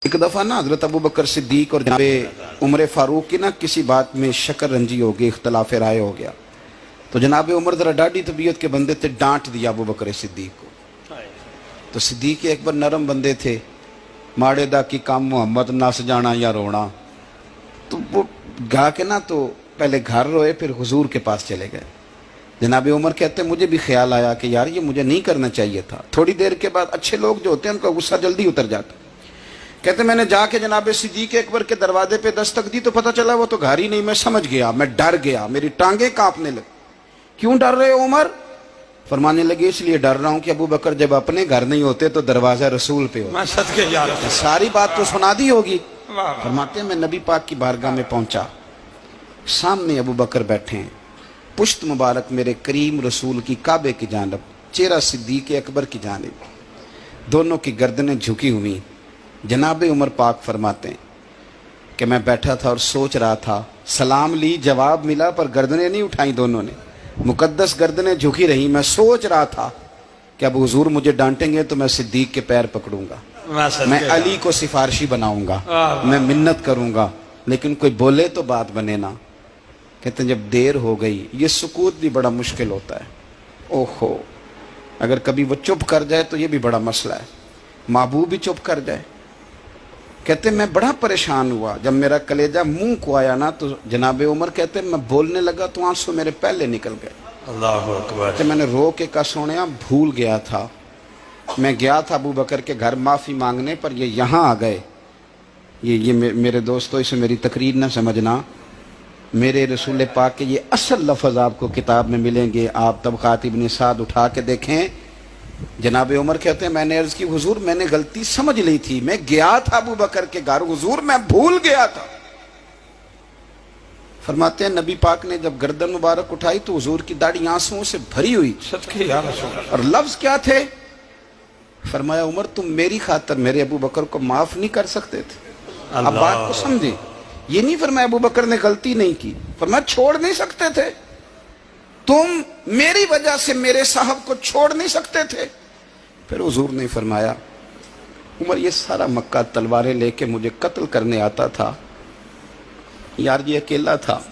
एक दफ़ा ना हज़रत अबू बकर सिद्दीक और जनाबे उमर फारूक की ना किसी बात में शक्र रंजी हो गई, इख्तलाफ राय हो गया। तो जनाबे उमर ज़रा डाढ़ी तबीयत के बंदे थे, डांट दिया अबू बकर सिद्दीक को। तो सिद्दीक अकबर नरम बंदे थे, माड़े दा की काम मोहम्मद नस जाना या रोना। तो वो गा के ना तो पहले घर रोए, फिर हुजूर के पास चले गए। जनाबे उमर कहते मुझे भी ख्याल आया कि यार ये मुझे नहीं करना चाहिए था। थोड़ी देर के बाद अच्छे लोग जो होते हैं उनका गुस्सा जल्दी उतर जाता। कहते मैंने जाके जनाबे सिद्दीक अकबर के दरवाजे पे दस्तक दी तो पता चला वो तो घर ही नहीं। मैं समझ गया, मैं डर गया, मेरी टांगे कांपने लगी। क्यों डर रहे हो उमर? फरमाने लगे इसलिए डर रहा हूं कि अबू बकर जब अपने घर नहीं होते तो दरवाजा रसूल पे होता। सारी बात तो सुना दी होगी। फरमाते मैं नबी पाक की बारगाह में पहुंचा, सामने अबू बकर बैठे हैं, पुश्त मुबारक मेरे करीम रसूल की काबे की जानब, चेहरा सिद्दीक अकबर की जानिब, दोनों की गर्दनें झुकी हुई। जनाबे उमर पाक फरमाते हैं कि मैं बैठा था और सोच रहा था, सलाम ली, जवाब मिला, पर गर्दनें नहीं उठाई दोनों ने, मुकद्दस गर्दनें झुकी रही। मैं सोच रहा था कि अब हुजूर मुझे डांटेंगे तो मैं सिद्दीक के पैर पकड़ूंगा, मैं अली को सिफारशी बनाऊंगा, मैं मिन्नत करूंगा, लेकिन कोई बोले तो बात बने ना। कहते हैं जब देर हो गई, ये सुकूत भी बड़ा मुश्किल होता है। ओहो, अगर कभी वो चुप कर जाए तो ये भी बड़ा मसला है, महबूब भी चुप कर जाए। कहते मैं बड़ा परेशान हुआ, जब मेरा कलेजा मुंह को आया ना तो जनाबे उमर कहते मैं बोलने लगा तो आंसू मेरे पहले निकल गए। अल्लाहु अकबर। मैंने रो के कहा सोनिया भूल गया था, मैं गया था अबू बकर के घर माफ़ी मांगने, पर ये यहाँ आ गए। ये मेरे दोस्तों इसे मेरी तकरीर ना समझना, मेरे रसूल पाक के ये असल लफ्ज़ आपको किताब में मिलेंगे। आप तबक़ात इब्न साद उठा के देखें। जनाबे उमर कहते हैं मैंने अर्ज़ की हुजूर मैंने गलती समझ ली थी, मैं गया था अबू बकर के घर हुजूर, मैं भूल गया था। फरमाते हैं नबी पाक ने जब गर्दन मुबारक उठाई तो हुजूर की दाढ़ी आंसुओं से भरी हुई। और लफ्ज़ क्या थे? फरमाया उमर तुम मेरी खातर मेरे अबू बकर को माफ नहीं कर सकते थे? अब बात को समझे, ये नहीं फरमाया अबू बकर ने गलती नहीं की, फरमाया छोड़ नहीं सकते थे, तुम मेरी वजह से मेरे साहब को छोड़ नहीं सकते थे। फिर हुजूर ने फरमाया उमर ये सारा मक्का तलवारें लेके मुझे कत्ल करने आता था, यार ये अकेला था,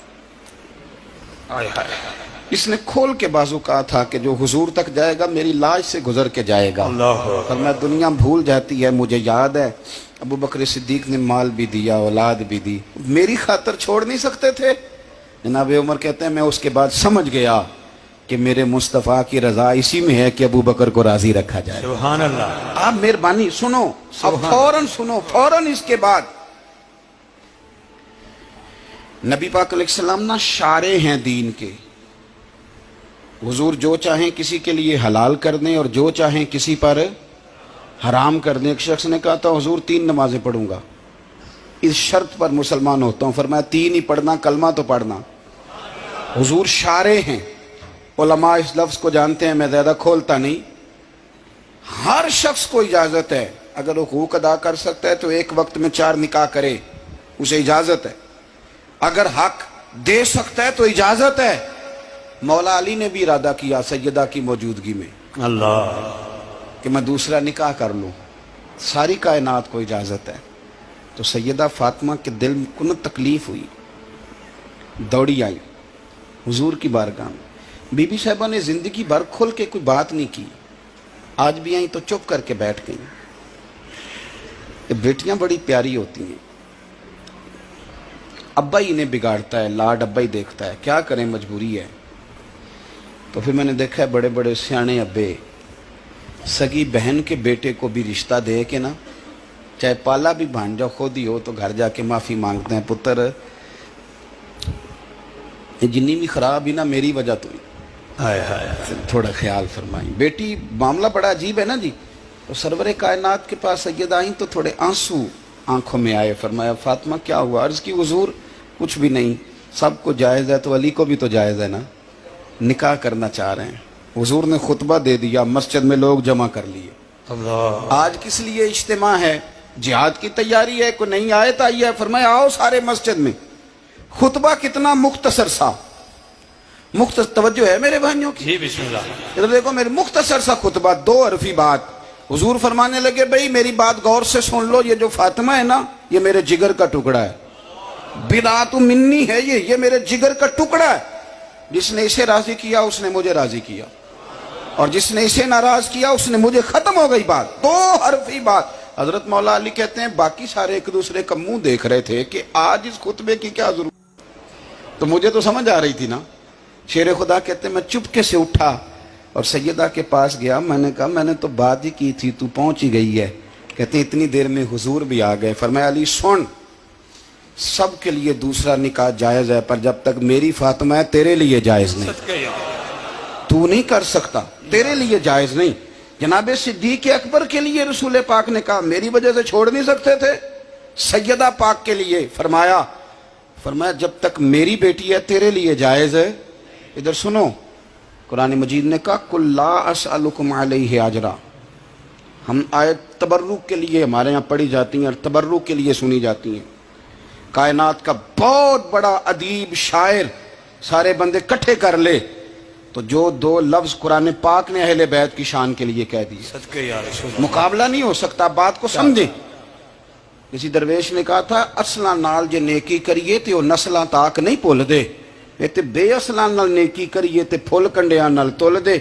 इसने खोल के बाजू कहा था कि जो हुजूर तक जाएगा मेरी लाश से गुजर के जाएगा। फरमाया दुनिया भूल जाती है, मुझे याद है अबू बकर सिद्दीक ने माल भी दिया, औलाद भी दी, मेरी खातर छोड़ नहीं सकते थे। जनाब उमर कहते हैं मैं उसके बाद समझ गया कि मेरे मुस्तफ़ा की रजा इसी में है कि अबू बकर को राजी रखा जाए। सुभान अल्लाह। आप मेहरबानी सुनो, अब फौरन सुनो, फौरन इसके बाद नबी पाक अलैहिस्सलाम ना शारे हैं दीन के। हुजूर जो चाहें किसी के लिए हलाल कर दें और जो चाहें किसी पर हराम कर दें। एक शख्स ने कहा था हुजूर 3 नमाजें पढ़ूंगा, इस शर्त पर मुसलमान होता हूं। फरमाया 3 ही पढ़ना, कलमा तो पढ़ना। हुजूर शारे हैं, उलमा इस लफ्ज को जानते हैं, मैं ज्यादा खोलता नहीं। हर शख्स को इजाजत है, अगर वो हुकूक अदा कर सकता है तो एक वक्त में 4 निकाह करे, उसे इजाजत है। अगर हक दे सकता है तो इजाजत है। मौला अली ने भी इरादा किया सैयदा की मौजूदगी में अल्लाह कि मैं दूसरा निकाह कर लूं, सारी कायनात को इजाजत है। तो सैयदा फातिमा के दिल को न तकलीफ हुई, दौड़ी आई हुजूर की बारगाह में। बीबी साहिबा ने जिंदगी भर खोल के कोई बात नहीं की, आज भी आई तो चुप करके बैठ गई। ये बेटियां बड़ी प्यारी होती हैं, अब्बा ही इन्हें बिगाड़ता है, लाड अब्बा ही देखता है, क्या करें मजबूरी है। तो फिर मैंने देखा है बड़े बड़े सियाने अब्बे सगी बहन के बेटे को भी रिश्ता दे के ना, चाहे पाला भी भांजा खुद ही हो, तो घर जाके माफ़ी मांगते हैं, पुत्र जिन्नी भी खराब ही ना मेरी वजह तो ही, थोड़ा ख्याल फरमाई। बेटी मामला बड़ा अजीब है ना जी। तो सरवरे कायनात के पास सैयदा आई तो थोड़े आंसू आंखों में आए। फरमाया फातिमा क्या हुआ? अर्ज़ की हुजूर कुछ भी नहीं, सबको जायज़ है तो अली को भी तो जायज़ है ना, निकाह करना चाह रहे हैं। हुजूर ने खुतबा दे दिया, मस्जिद में लोग जमा कर लिए। आज किस लिए इज्तिमा है? जिहाद की तैयारी है, कोई नई आयत आई है, फरमाया आओ सारे मस्जिद में। खुतबा कितना मुख्तसर सा, तवज्जो है मेरे भाइयों की? इधर देखो मेरे मुख्तसर सा खुतबा, 2 हरफी बात, हुजूर फरमाने लगे भाई मेरी बात गौर से सुन लो, ये जो फातिमा है ना ये मेरे जिगर का टुकड़ा है, बिदात मिन्नी है, ये मेरे जिगर का टुकड़ा है। जिसने इसे राजी किया उसने मुझे राजी किया, और जिसने इसे नाराज किया उसने मुझे। खत्म हो गई बात, दो हरफी बात। हजरत मौला अली कहते हैं बाकी सारे एक दूसरे का मुंह देख रहे थे कि आज इस खुतबे की क्या जरूरत, तो मुझे तो समझ आ रही थी ना। शेर खुदा कहते हैं मैं चुपके से उठा और सैयदा के पास गया, मैंने कहा मैंने तो बात ही की थी, तू पहुंच ही गई है। कहते हैं इतनी देर में हुजूर भी आ गए। फरमाया अली सुन, सब के लिए दूसरा निकाह जायज है, पर जब तक मेरी फातिमा है तेरे लिए जायज नहीं, तू नहीं कर सकता, तेरे लिए जायज नहीं। जनाबे सिद्दीक अकबर के लिए रसूल पाक ने कहा मेरी वजह से छोड़ नहीं सकते थे, सैयदा पाक के लिए फरमाया जब तक मेरी बेटी है तेरे लिए जायज है। इधर सुनो, कुरान मजीद ने कहा कुल्ला असअलुकुम अलैहि अजरा। हम आयत तबर्रुक के लिए हमारे यहाँ पढ़ी जाती हैं और तबर्रुक के लिए सुनी जाती हैं। कायनात का बहुत बड़ा अदीब शायर सारे बंदे इकट्ठे कर ले तो जो दो लफ्ज कुरान पाक ने अहले बैत की शान के लिए कह दिए, मुकाबला नहीं हो सकता। बात को समझे। किसी दरवेश ने कहा था असलां नाल जे नेकी करिए ते ओ नस्लां ताक नहीं भुल दे, ते बेअसलां नाल नेकी करिए ते फुल कंडियां नाल तुल दे।